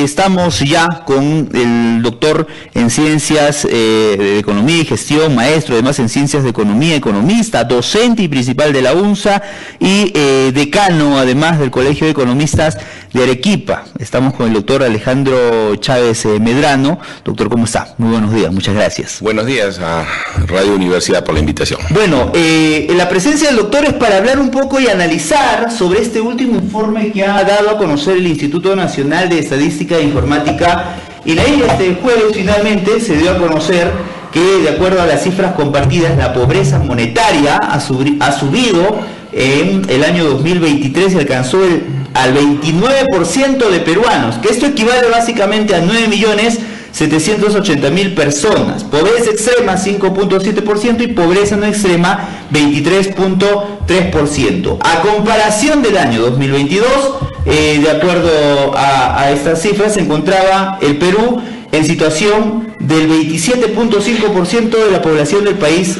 estamos ya con el doctor en Ciencias de Economía y Gestión, maestro además en Ciencias de Economía, economista, docente y principal de la UNSA y decano además del Colegio de Economistas de Arequipa. Estamos con el doctor Alejandro Chávez Medrano. Doctor, ¿cómo está? Muy buenos días, muchas gracias. Buenos días a Radio Universidad por la invitación. Bueno, la presencia del doctor es para hablar un poco y analizar sobre este último informe que ha dado a conocer el Instituto Nacional de Estadística e Informática, y este jueves finalmente se dio a conocer que, de acuerdo a las cifras compartidas, la pobreza monetaria ha subido en el año 2023 y alcanzó al 29% de peruanos, que esto equivale básicamente a 9.780.000 personas. Pobreza extrema 5.7% y pobreza no extrema 23.3%. A comparación del año 2022, de acuerdo a estas cifras, se encontraba el Perú en situación del 27.5% de la población del país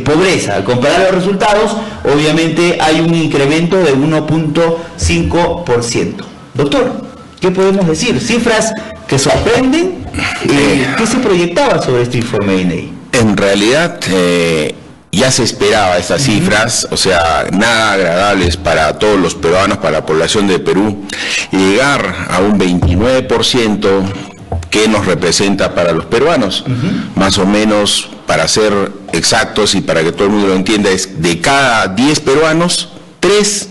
pobreza. Al comparar los resultados, obviamente hay un incremento de 1.5%. Doctor, ¿qué podemos decir? Cifras que sorprenden. ¿Qué se proyectaba sobre este informe de INEGI? En realidad ya se esperaba estas cifras, o sea, nada agradables para todos los peruanos, para la población de Perú. Llegar a un 29%, ¿qué nos representa para los peruanos? Más o menos, para ser exactos y para que todo el mundo lo entienda, es de cada 10 peruanos, 3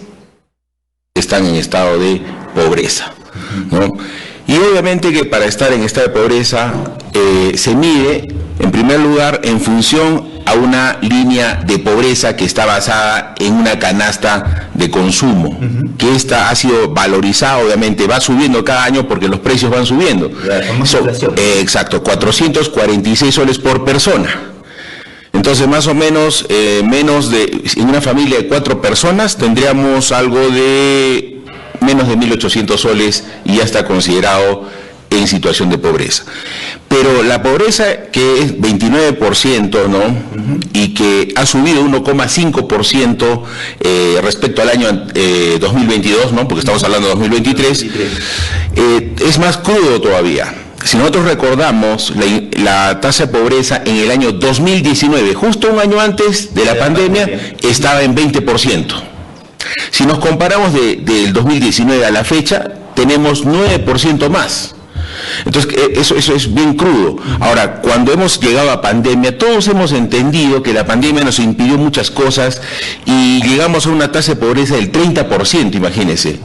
están en estado de pobreza, ¿no? Y obviamente que para estar en estado de pobreza se mide, en primer lugar, en función a una línea de pobreza que está basada en una canasta de consumo, que esta ha sido valorizada, obviamente, va subiendo cada año porque los precios van subiendo. Exacto, 446 soles por persona. Entonces, más o menos, en una familia de 4 personas tendríamos algo de menos de 1.800 soles y ya está considerado en situación de pobreza. Pero la pobreza, que es 29%, ¿no? Y que ha subido 1,5% respecto al año 2022, ¿no? Porque estamos hablando de 2023, es más crudo todavía. Si nosotros recordamos la tasa de pobreza en el año 2019, justo un año antes de la pandemia, estaba en 20%. Si nos comparamos del 2019 a la fecha, tenemos 9% más. Entonces, eso es bien crudo. Ahora, cuando hemos llegado a pandemia, todos hemos entendido que la pandemia nos impidió muchas cosas y llegamos a una tasa de pobreza del 30%, imagínense.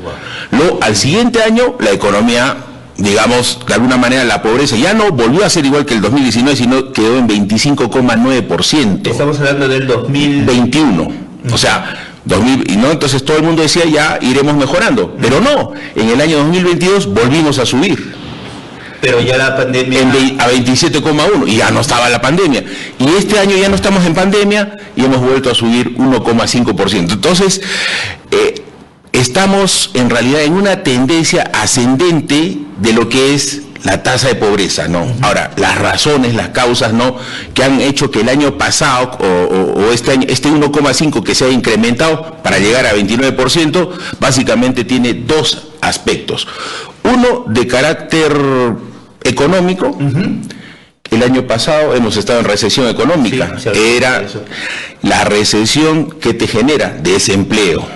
Al siguiente año, la economía, digamos, de alguna manera la pobreza ya no volvió a ser igual que el 2019, sino quedó en 25,9%. Estamos hablando del 2021. O sea, entonces todo el mundo decía ya iremos mejorando, pero no, en el año 2022 volvimos a subir. Pero ya la pandemia... a 27,1 y ya no estaba la pandemia. Y este año ya no estamos en pandemia y hemos vuelto a subir 1,5%. Entonces, estamos en realidad en una tendencia ascendente de lo que es la tasa de pobreza, ¿no? Ahora, las razones, las causas, ¿no?, que han hecho que el año pasado o este año, este 1,5 que se ha incrementado para llegar a 29%, básicamente tiene 2 aspectos. Uno de carácter económico. El año pasado hemos estado en recesión económica. Sí, era la recesión que te genera desempleo.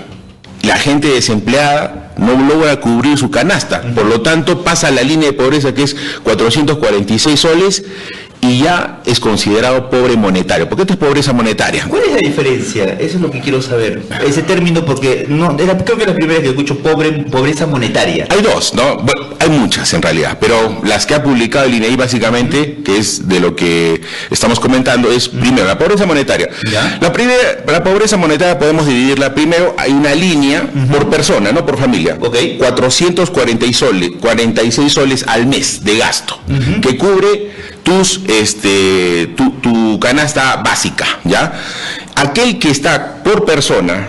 La gente desempleada no logra cubrir su canasta, por lo tanto pasa la línea de pobreza, que es 446 soles, y ya es considerado pobre monetario. ¿Por qué esto es pobreza monetaria? ¿Cuál es la diferencia? Eso es lo que quiero saber. Ese término, porque creo que es la primera que escucho, pobreza monetaria. Hay dos, ¿no? Bueno, hay muchas en realidad, pero las que ha publicado el INEGI básicamente, que es de lo que estamos comentando, es primero la pobreza monetaria. La pobreza monetaria podemos dividirla. Primero, hay una línea por persona, no por familia. 446 soles al mes de gasto, que cubre tu canasta básica, ¿ya? Aquel que está por persona,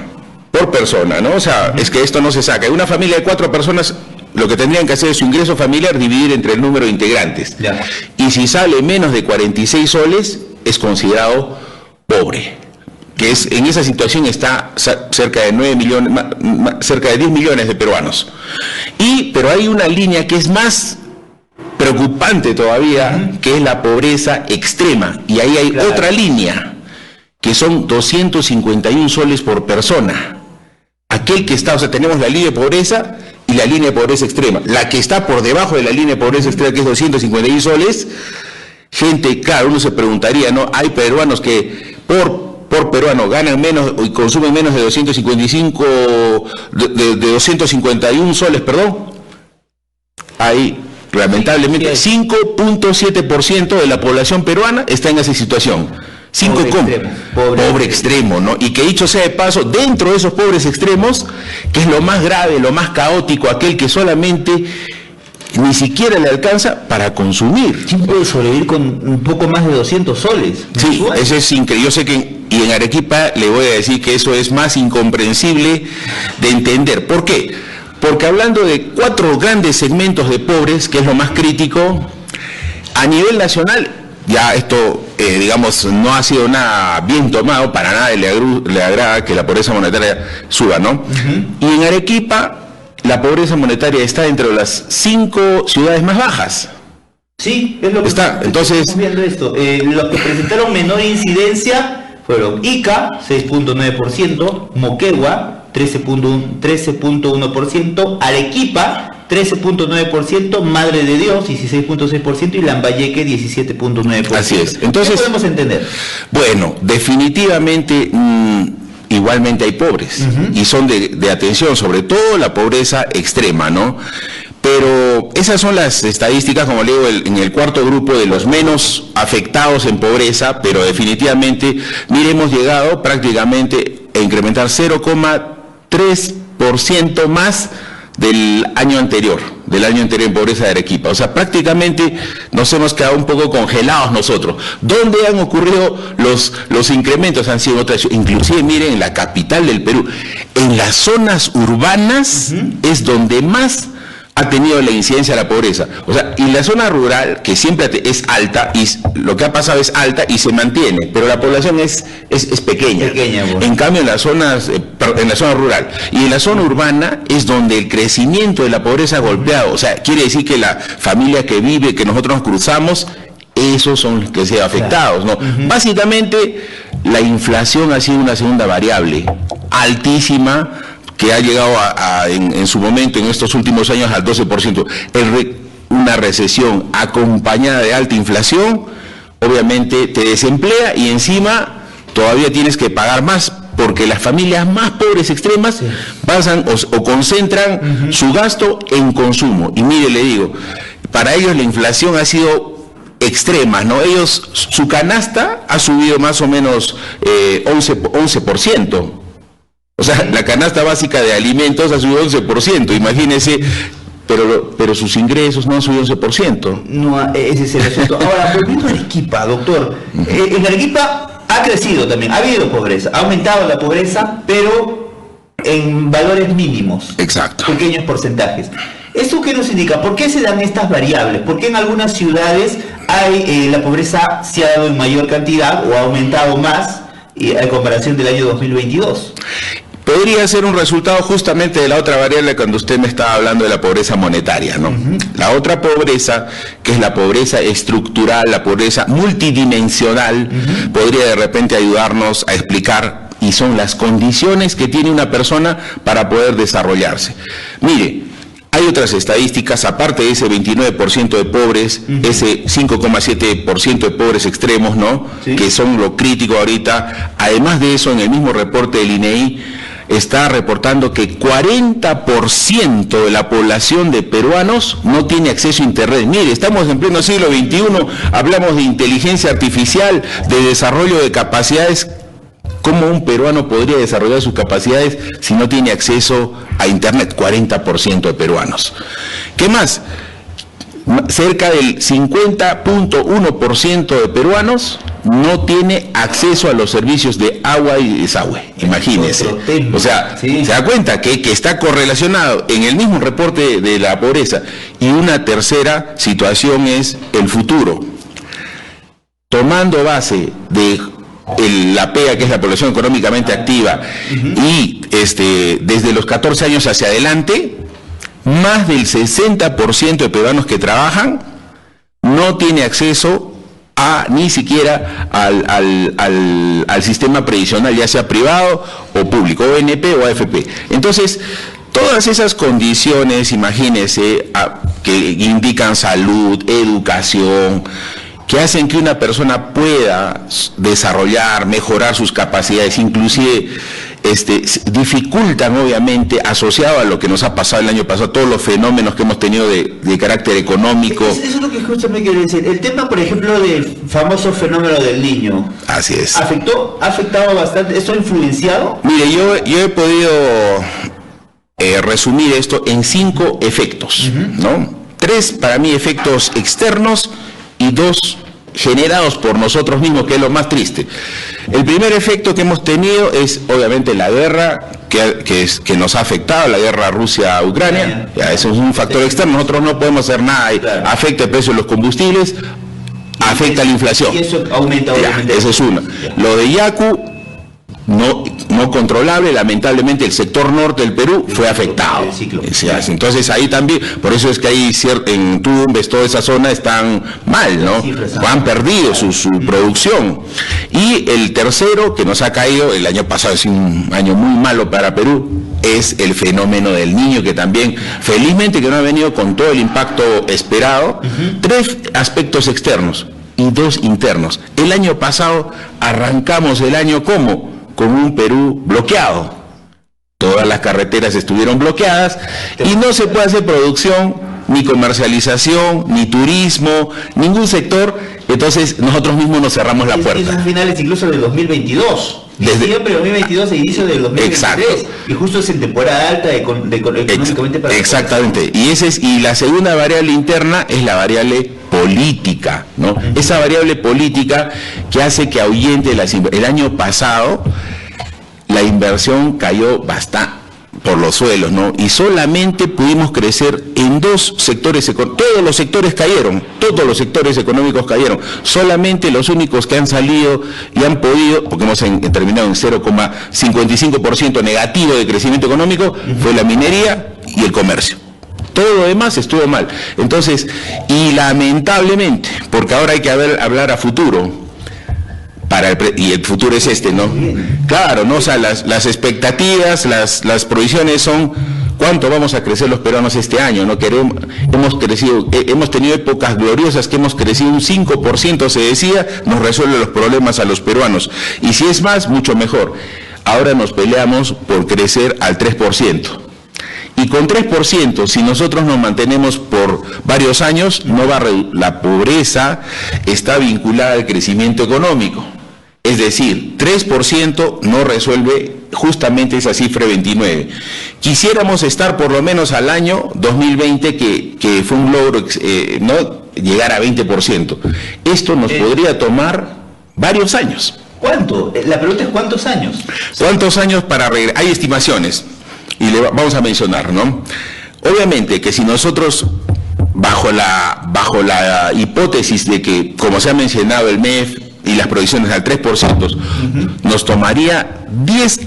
¿no? O sea, es que esto no se saca. En una familia de 4 personas, lo que tendrían que hacer es su ingreso familiar dividir entre el número de integrantes. Ya. Y si sale menos de 46 soles, es considerado pobre. Que es, en esa situación está cerca de 9 millones, cerca de 10 millones de peruanos. Pero hay una línea que es más preocupante todavía, que es la pobreza extrema. Y ahí hay otra línea, que son 251 soles por persona. Aquel que está, o sea, tenemos la línea de pobreza y la línea de pobreza extrema. La que está por debajo de la línea de pobreza extrema, que es 251 soles, gente, claro, uno se preguntaría, ¿no? Hay peruanos que por peruano ganan menos y consumen menos de 251 soles, perdón. Hay, lamentablemente, 5.7% de la población peruana está en esa situación. Pobre extremo, ¿no? Y que dicho sea de paso, dentro de esos pobres extremos, que es lo más grave, lo más caótico, aquel que solamente ni siquiera le alcanza para consumir. ¿Quién puede sobrevivir con un poco más de 200 soles? Sí, eso es increíble. Yo sé que y en Arequipa le voy a decir que eso es más incomprensible de entender. ¿Por qué? Porque hablando de 4 grandes segmentos de pobres, que es lo más crítico, a nivel nacional, ya esto, digamos, no ha sido nada bien tomado, para nada le agrada que la pobreza monetaria suba, ¿no? Y en Arequipa, la pobreza monetaria está entre las 5 ciudades más bajas. Sí, es lo que está. Entonces, estamos viendo esto. Los que presentaron menor incidencia fueron Ica, 6.9%, Moquegua, 13.1%, Arequipa, 13.9%, Madre de Dios, 16.6% y Lambayeque, 17.9%. Así es. Entonces, ¿qué podemos entender? Bueno, definitivamente igualmente hay pobres y son de atención, sobre todo la pobreza extrema, ¿no? Pero esas son las estadísticas, como le digo, en el cuarto grupo de los menos afectados en pobreza, pero definitivamente, mire, hemos llegado prácticamente a incrementar 0,3% más del año anterior en pobreza de Arequipa. O sea, prácticamente nos hemos quedado un poco congelados nosotros. ¿Dónde han ocurrido los incrementos? Han sido otras, inclusive miren, en la capital del Perú, en las zonas urbanas es donde más ha tenido la incidencia de la pobreza. O sea, y la zona rural, que siempre es alta, y lo que ha pasado es alta y se mantiene, pero la población es pequeña. Bueno. En cambio, en la zona rural y en la zona urbana es donde el crecimiento de la pobreza ha golpeado. O sea, quiere decir que la familia que vive, que nosotros nos cruzamos, esos son los que se han afectados, ¿no? Básicamente, la inflación ha sido una segunda variable altísima, que ha llegado en su momento, en estos últimos años, al 12%. Una recesión acompañada de alta inflación, obviamente te desemplea y encima todavía tienes que pagar más, porque las familias más pobres extremas basan o concentran su gasto en consumo. Y mire, le digo, para ellos la inflación ha sido extrema, ¿no? Ellos, su canasta ha subido más o menos 11%. O sea, la canasta básica de alimentos ha subido 11%, imagínense, pero sus ingresos no han subido 11%. No, ese es el asunto. Ahora, volviendo a Arequipa, doctor, en Arequipa ha crecido también, ha habido pobreza, ha aumentado la pobreza, pero en valores mínimos. Exacto. Pequeños porcentajes. ¿Eso qué nos indica? ¿Por qué se dan estas variables? ¿Por qué en algunas ciudades la pobreza se ha dado en mayor cantidad o ha aumentado más a comparación del año 2022? Podría ser un resultado justamente de la otra variable cuando usted me estaba hablando de la pobreza monetaria, ¿no? La otra pobreza, que es la pobreza estructural, la pobreza multidimensional, podría de repente ayudarnos a explicar, y son las condiciones que tiene una persona para poder desarrollarse. Mire, hay otras estadísticas, aparte de ese 29% de pobres, ese 5,7% de pobres extremos, ¿no? Sí. Que son lo crítico ahorita. Además de eso, en el mismo reporte del INEI, está reportando que 40% de la población de peruanos no tiene acceso a Internet. Mire, estamos en pleno siglo XXI, hablamos de inteligencia artificial, de desarrollo de capacidades. ¿Cómo un peruano podría desarrollar sus capacidades si no tiene acceso a Internet? 40% de peruanos. ¿Qué más? Cerca del 50.1% de peruanos no tiene acceso a los servicios de agua y desagüe. Imagínense. O sea, sí. Se da cuenta que está correlacionado en el mismo reporte de la pobreza. Y una tercera situación es el futuro. Tomando base de la PEA, que es la población económicamente activa, y desde los 14 años hacia adelante, más del 60% de peruanos que trabajan no tiene acceso ni siquiera al sistema previsional, ya sea privado o público, ONP o AFP. Entonces, todas esas condiciones, imagínense, que indican salud, educación, que hacen que una persona pueda desarrollar, mejorar sus capacidades, inclusive dificultan obviamente, asociado a lo que nos ha pasado el año pasado, todos los fenómenos que hemos tenido de carácter económico. Eso es lo que justo me quiero decir. El tema, por ejemplo, del famoso fenómeno del Niño. Así es. ¿Ha afectado bastante? ¿Esto ha influenciado? Mire, yo he podido resumir esto en 5 efectos, ¿no? 3 para mí efectos externos y 2 generados por nosotros mismos, que es lo más triste. El primer efecto que hemos tenido es obviamente la guerra que nos ha afectado, la guerra Rusia-Ucrania. Eso es un factor externo, nosotros no podemos hacer nada, claro. Afecta el precio de los combustibles, afecta la inflación. Y eso aumenta obviamente. Esa es una. Lo de Yaku, no controlable, lamentablemente el sector norte del Perú fue afectado. Entonces ahí también, por eso es que ahí en Tumbes, toda esa zona están mal, ¿no? Han perdido su producción. Y el tercero que nos ha caído, el año pasado es un año muy malo para Perú, es el fenómeno del Niño, que también, felizmente que no ha venido con todo el impacto esperado. 3 aspectos externos y 2 internos. El año pasado arrancamos el año ¿cómo? Con un Perú bloqueado. Todas las carreteras estuvieron bloqueadas y no se puede hacer producción, ni comercialización, ni turismo, ningún sector. Entonces nosotros mismos nos cerramos la puerta. Esos finales incluso del 2022. Diciembre de 2022 e inicio del 2023. Exacto. Y justo es en temporada alta económicamente para exactamente. Y la segunda variable interna es la variable política, ¿no? Esa variable política que hace que ahuyente el año pasado la inversión cayó bastante por los suelos, ¿no? Y solamente pudimos crecer en 2 sectores, todos los sectores cayeron, todos los sectores económicos cayeron, solamente los únicos que han salido y han podido, porque hemos terminado en 0,55% negativo de crecimiento económico, fue la minería y el comercio. Todo lo demás estuvo mal. Entonces, y lamentablemente, porque ahora hay que hablar a futuro, y el futuro es ¿no? Claro, ¿no? O sea, las expectativas, las provisiones son cuánto vamos a crecer los peruanos este año, ¿no? Hemos tenido épocas gloriosas que hemos crecido un 5%, se decía, nos resuelve los problemas a los peruanos. Y si es más, mucho mejor. Ahora nos peleamos por crecer al 3%. Y con 3%, si nosotros nos mantenemos por varios años, la pobreza está vinculada al crecimiento económico. Es decir, 3% no resuelve justamente esa cifra 29. Quisiéramos estar por lo menos al año 2020, que fue un logro, no llegar a 20%. Esto nos podría tomar varios años. ¿Cuánto? La pregunta es ¿cuántos años? ¿Cuántos años para regresar? Hay estimaciones, y vamos a mencionar, ¿no? Obviamente que si nosotros, bajo la hipótesis de que, como se ha mencionado, el MEF y las provisiones al 3%, nos tomaría 20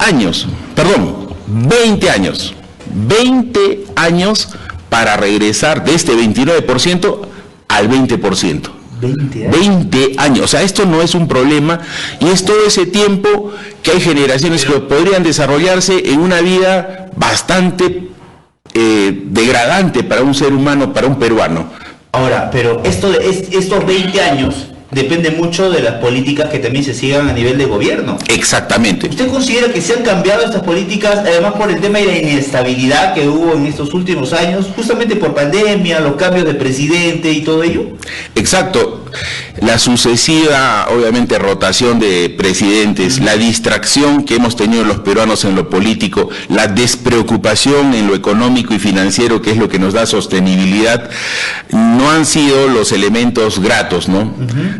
años para regresar de este 29% al 20%. 20 años, o sea, esto no es un problema, y es todo ese tiempo que hay generaciones que podrían desarrollarse en una vida bastante degradante para un ser humano, para un peruano. Ahora, pero estos 20 años depende mucho de las políticas que también se sigan a nivel de gobierno. Exactamente. ¿Usted considera que se han cambiado estas políticas, además por el tema de la inestabilidad que hubo en estos últimos años, justamente por pandemia, los cambios de presidente y todo ello? Exacto. La sucesiva, obviamente, rotación de presidentes, la distracción que hemos tenido los peruanos en lo político, la despreocupación en lo económico y financiero, que es lo que nos da sostenibilidad, no han sido los elementos gratos, ¿no?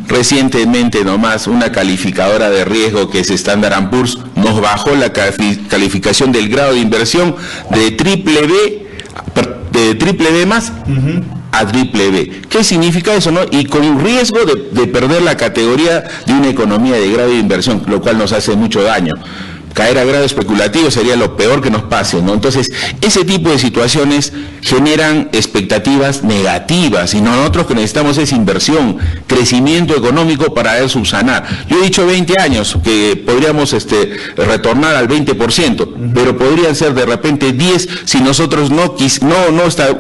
Recientemente nomás una calificadora de riesgo, que es Standard & Poor's, nos bajó la calificación del grado de inversión de triple B más a triple B. ¿Qué significa eso, no? Y con riesgo de perder la categoría de una economía de grado de inversión, lo cual nos hace mucho daño. caer a grado especulativo sería lo peor que nos pase, ¿no? Entonces, ese tipo de situaciones generan expectativas negativas, y nosotros que necesitamos es inversión, crecimiento económico para poder subsanar. Yo he dicho 20 años que podríamos retornar al 20%, pero podrían ser de repente 10 si nosotros no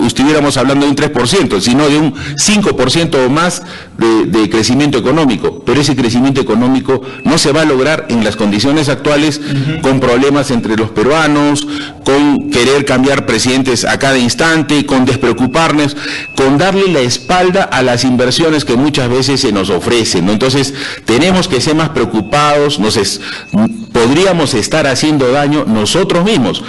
estuviéramos hablando de un 3%, sino de un 5% o más de crecimiento económico. Pero ese crecimiento económico no se va a lograr en las condiciones actuales, con problemas entre los peruanos, con querer cambiar presidentes a cada instante, con despreocuparnos, con darle la espalda a las inversiones que muchas veces se nos ofrecen, ¿no? Entonces, tenemos que ser más preocupados, podríamos estar haciendo daño nosotros mismos.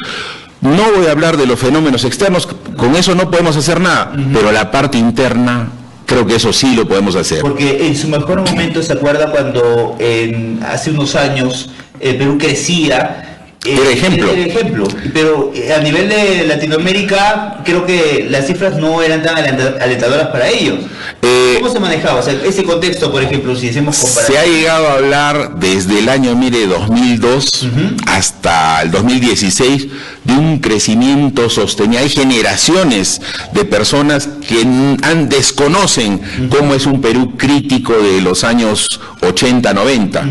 No voy a hablar de los fenómenos externos, con eso no podemos hacer nada, pero la parte interna, creo que eso sí lo podemos hacer. Porque en su mejor momento, ¿se acuerda cuando hace unos años el Perú crecía? Era ejemplo. Pero a nivel de Latinoamérica, creo que las cifras no eran tan alentadoras para ellos. ¿Cómo se manejaba? O sea, ese contexto, por ejemplo, si hacemos comparación. Se ha llegado a hablar desde el año, 2002 hasta el 2016 de un crecimiento sostenido. Hay generaciones de personas que desconocen cómo es un Perú crítico de los años 80, 90,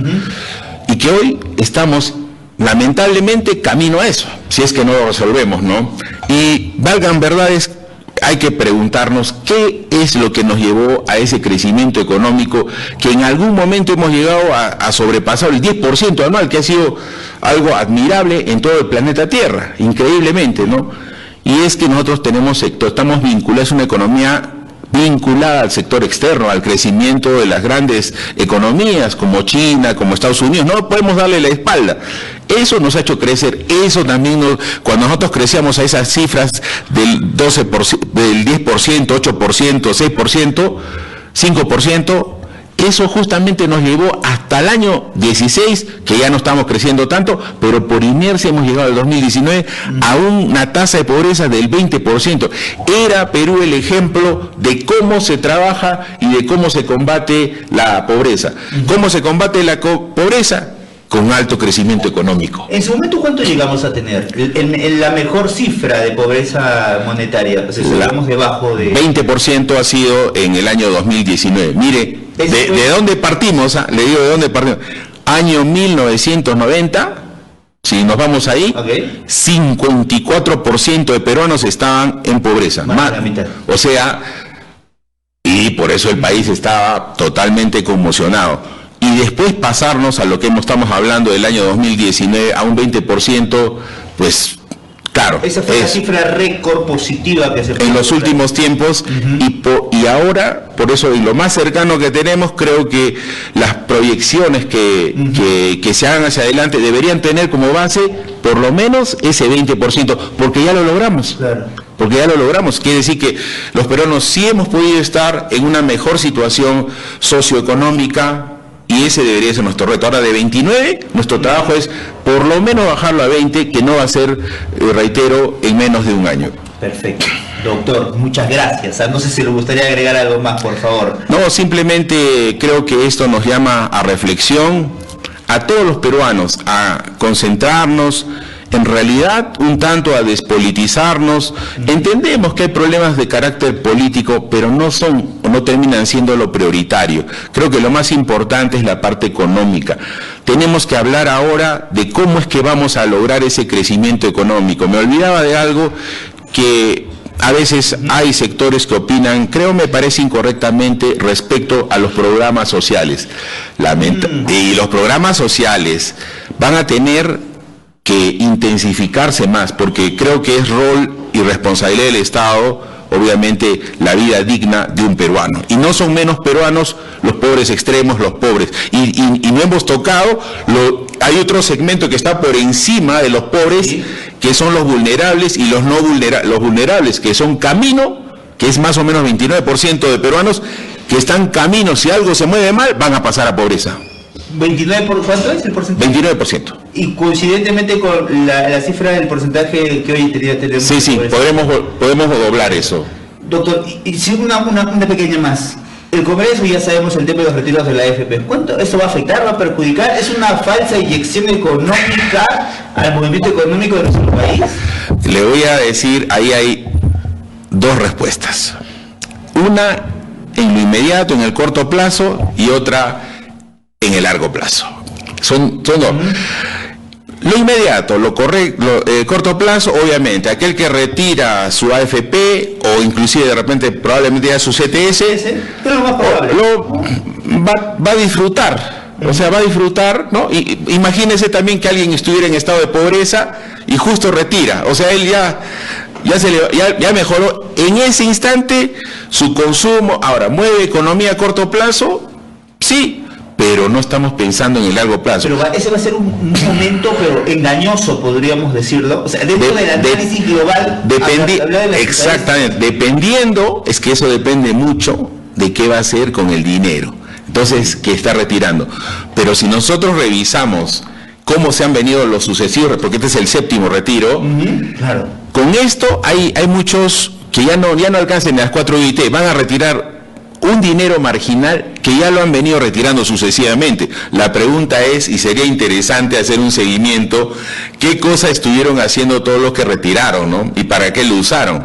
y que hoy estamos lamentablemente camino a eso, si es que no lo resolvemos, ¿no? Y valgan verdades, hay que preguntarnos qué es lo que nos llevó a ese crecimiento económico que en algún momento hemos llegado a sobrepasar el 10% anual, que ha sido algo admirable en todo el planeta Tierra, increíblemente, ¿no? Y es que nosotros estamos vinculados a una economía vinculada al sector externo, al crecimiento de las grandes economías como China, como Estados Unidos. No podemos darle la espalda. Eso nos ha hecho crecer. Eso también, cuando nosotros crecíamos a esas cifras del 12%, del 10%, 8%, 6%, 5%, eso justamente nos llevó hasta el año 16, que ya no estamos creciendo tanto, pero por inercia hemos llegado al 2019 a una tasa de pobreza del 20%. Era Perú el ejemplo de cómo se trabaja y de cómo se combate la pobreza. ¿Cómo se combate la pobreza? Con alto crecimiento económico. En su momento, ¿cuánto llegamos a tener? En la mejor cifra de pobreza monetaria, o sea, estamos debajo de... 20% ha sido en el año 2019. Mire, ¿de dónde partimos? Le digo de dónde partimos. Año 1990, si nos vamos ahí, 54% de peruanos estaban en pobreza. Más de la mitad. O sea, y por eso el país estaba totalmente conmocionado. Y después pasarnos a lo que estamos hablando del año 2019 a un 20%, pues claro. Esa fue la cifra récord positiva que se en los últimos tiempos, y ahora, por eso, y lo más cercano que tenemos, creo que las proyecciones que se hagan hacia adelante deberían tener como base por lo menos ese 20%, porque ya lo logramos. Claro. Porque ya lo logramos. Quiere decir que los peruanos sí hemos podido estar en una mejor situación socioeconómica, y ese debería ser nuestro reto. Ahora, de 29, nuestro trabajo es por lo menos bajarlo a 20, que no va a ser, reitero, en menos de un año. Perfecto. Doctor, muchas gracias. No sé si le gustaría agregar algo más, por favor. No, simplemente creo que esto nos llama a reflexión, a todos los peruanos, a concentrarnos, en realidad un tanto a despolitizarnos. Entendemos que hay problemas de carácter político, pero no terminan siendo lo prioritario. Creo que lo más importante es la parte económica. Tenemos que hablar ahora de cómo es que vamos a lograr ese crecimiento económico. Me olvidaba de algo que a veces hay sectores que opinan, me parece incorrectamente, respecto a los programas sociales. Y los programas sociales van a tener que intensificarse más, porque creo que es rol y responsabilidad del Estado, obviamente, la vida digna de un peruano. Y no son menos peruanos los pobres extremos, los pobres. Y no hemos tocado, hay otro segmento que está por encima de los pobres, que son los vulnerables, y los vulnerables, que son camino, que es más o menos 29% de peruanos, que están camino, si algo se mueve mal, van a pasar a pobreza. 29, ¿cuánto es el porcentaje? 29%. Y coincidentemente con la cifra del porcentaje que hoy tenemos. Sí, podemos doblar eso. Doctor, y si una pequeña más. el Congreso, ya sabemos el tema de los retiros de la AFP. ¿Cuánto eso va a afectar, va a perjudicar? ¿Es una falsa inyección económica al movimiento económico de nuestro país? Le voy a decir, ahí hay dos respuestas. Una en lo inmediato, en el corto plazo, y otra en el largo plazo. Son dos. Lo inmediato, lo correcto, corto plazo, obviamente, aquel que retira su AFP o inclusive de repente probablemente ya su CTS, pero lo más probable. Va a disfrutar, o sea, va a disfrutar, ¿no? Y imagínese también que alguien estuviera en estado de pobreza y justo retira, o sea, él ya mejoró en ese instante su consumo. Ahora, ¿mueve economía a corto plazo? Sí, pero no estamos pensando en el largo plazo. Pero ese va a ser un momento, pero engañoso, podríamos decirlo. O sea, dentro del análisis global. Exactamente. Dependiendo, es que eso depende mucho de qué va a hacer con el dinero. Entonces, que está retirando. Pero si nosotros revisamos cómo se han venido los sucesivos, porque este es el 7º retiro, claro. Con esto hay muchos que ya no alcanzan las 4 UIT, van a retirar un dinero marginal que ya lo han venido retirando sucesivamente. La pregunta es, y sería interesante hacer un seguimiento, ¿qué cosa estuvieron haciendo todos los que retiraron, ¿no? ¿Y para qué lo usaron?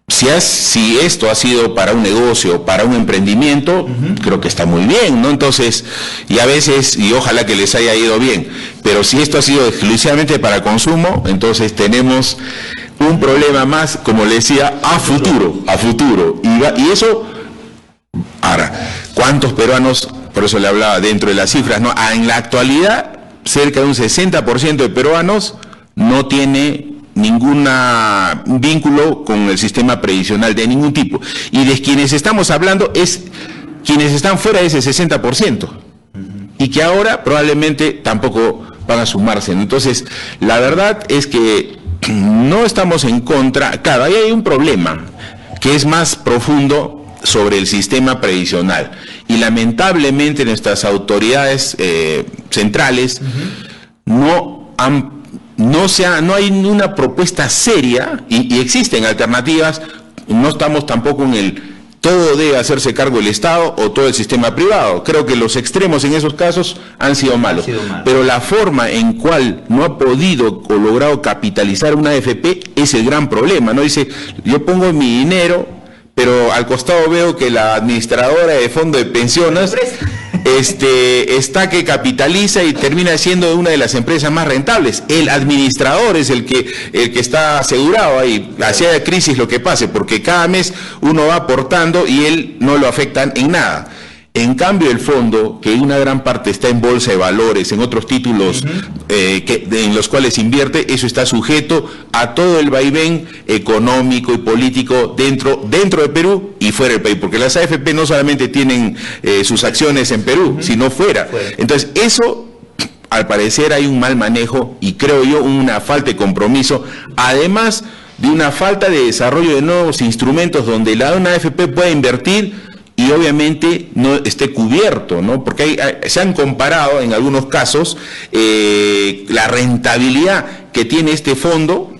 Si esto ha sido para un negocio, para un emprendimiento, creo que está muy bien, ¿no? Entonces, y a veces, y ojalá que les haya ido bien, pero si esto ha sido exclusivamente para consumo, entonces tenemos un problema más, como le decía, a futuro. Y eso... Ahora, ¿cuántos peruanos, por eso le hablaba dentro de las cifras, ¿no? En la actualidad, cerca de un 60% de peruanos no tiene ningún vínculo con el sistema previsional de ningún tipo. Y de quienes estamos hablando es quienes están fuera de ese 60%. Y que ahora probablemente tampoco van a sumarse. Entonces, la verdad es que no estamos en contra. Claro, ahí hay un problema que es más profundo sobre el sistema previsional, y lamentablemente nuestras autoridades centrales no hay una propuesta seria, y existen alternativas. No estamos tampoco en el todo debe hacerse cargo el Estado o todo el sistema privado. Creo que los extremos en esos casos han sido malos. Pero la forma en cual no ha podido o logrado capitalizar una AFP es el gran problema, ¿no? Dice, yo pongo mi dinero, pero al costado veo que la administradora de fondo de pensiones está que capitaliza y termina siendo una de las empresas más rentables. El administrador es el que está asegurado ahí, hacia crisis lo que pase, porque cada mes uno va aportando y él no lo afectan en nada. En cambio, el fondo, que una gran parte está en bolsa de valores, en otros títulos en los cuales invierte, eso está sujeto a todo el vaivén económico y político dentro de Perú y fuera del país, porque las AFP no solamente tienen sus acciones en Perú, sino fuera. Entonces, eso, al parecer, hay un mal manejo y creo yo una falta de compromiso, además de una falta de desarrollo de nuevos instrumentos donde una AFP pueda invertir y obviamente no esté cubierto, ¿no? Porque se han comparado en algunos casos la rentabilidad que tiene este fondo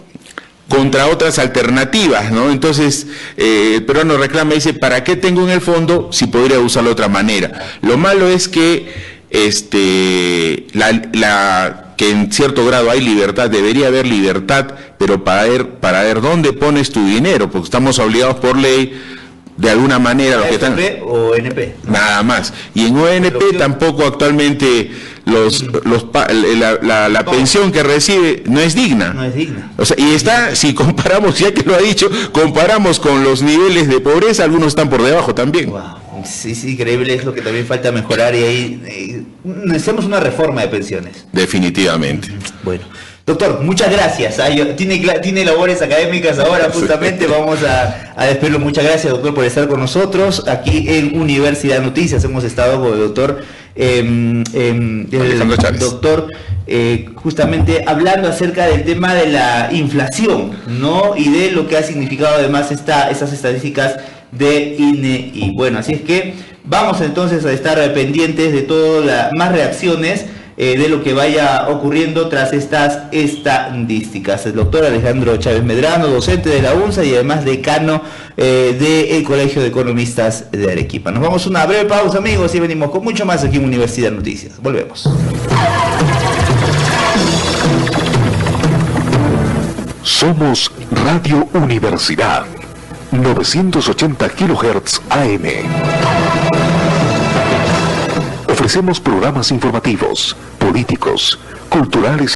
contra otras alternativas, ¿no? Entonces, el peruano reclama y dice, ¿para qué tengo en el fondo si podría usarlo de otra manera? Lo malo es que que en cierto grado hay libertad, debería haber libertad, pero para ver dónde pones tu dinero, porque estamos obligados por ley de alguna manera los que están o ONP, nada más, y en ONP tampoco actualmente la pensión que recibe no es digna, o sea, y está, si comparamos, ya que lo ha dicho, comparamos con los niveles de pobreza, algunos están por debajo también. Sí, increíble, es lo que también falta mejorar, y ahí necesitamos una reforma de pensiones. Definitivamente. Bueno, doctor, muchas gracias. Tiene labores académicas ahora, justamente. Vamos a despedirlo. Muchas gracias, doctor, por estar con nosotros aquí en Universidad Noticias. Hemos estado con el doctor doctor justamente hablando acerca del tema de la inflación, ¿no? Y de lo que ha significado además esas estadísticas de INE. Y bueno, así es que vamos entonces a estar pendientes de todas las más reacciones de lo que vaya ocurriendo tras estas estadísticas. El doctor Alejandro Chávez Medrano, docente de la UNSA y además decano del Colegio de Economistas de Arequipa. Nos vamos a una breve pausa, amigos, y venimos con mucho más aquí en Universidad Noticias. Volvemos. Somos Radio Universidad, 980 kHz AM. Ofrecemos programas informativos, políticos, culturales